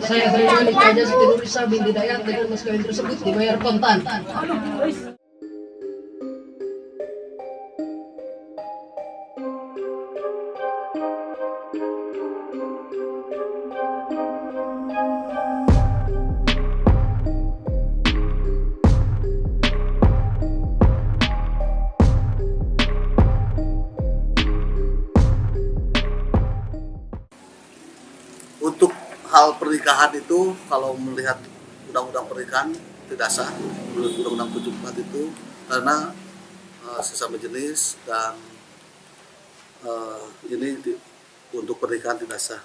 Saya terima nikahnya Siti Nurisa binti Dayat dengan mas kawin tersebut dibayar kontan. Untuk hal pernikahan itu, kalau melihat undang-undang pernikahan tidak sah, menurut undang-undang 74 itu, karena sesama jenis dan untuk pernikahan tidak sah.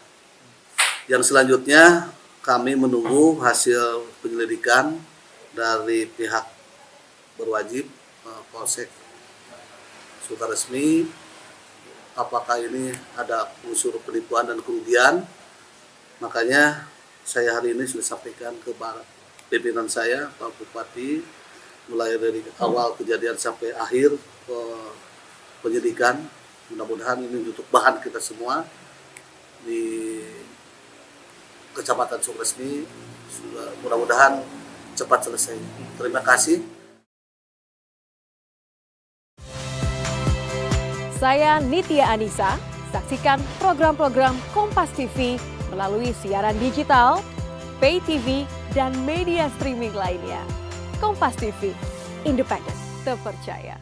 Yang selanjutnya kami menunggu hasil penyelidikan dari pihak berwajib, Polsek Sukaresmi, apakah ini ada unsur penipuan dan kerugian. Makanya saya hari ini sudah sampaikan ke pimpinan saya, Pak Bupati, mulai dari awal kejadian sampai akhir penyidikan. Mudah-mudahan ini untuk bahan kita semua di Kecamatan Sukaresmi, mudah-mudahan cepat selesai. Terima kasih. Saya Nitya Anissa, saksikan program-program Kompas TV melalui siaran digital, pay TV, dan media streaming lainnya. Kompas TV, independen, terpercaya.